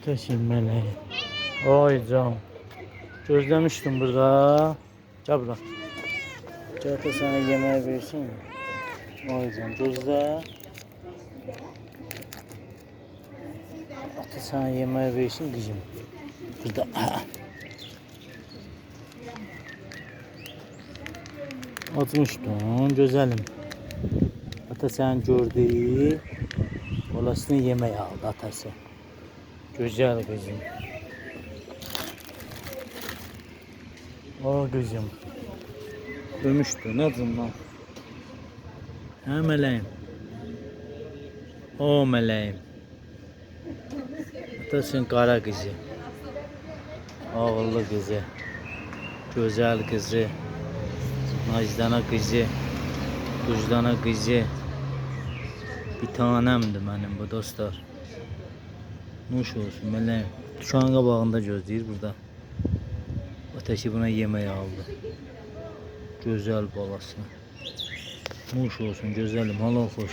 Ateşin meleği. Oy canım. Gözlemiştim burada. Gel buradan. Gel de sana yemeği versin ya. Oy canım gözle. Ata sana yemeği versin kızım. Burada. Atmıştım güzelim. Ata sen gördü. Olasını yemeği aldı atası. Güzel kızım. O kızım. Ölmüştü ne zaman? Ha meleğim. O meleğim. Atasın kara kızı. Ağıllı kızı. Güzel kızı. Nazdana kızı. Tuzlana kızı. Bir tanemdi benim bu dostlar. Nuş olsun meleğim. Şu an qabağında gözləyir burada. Ateşi buna yemeği aldı. Güzel balasını. Nuş olsun güzelim halal olsun.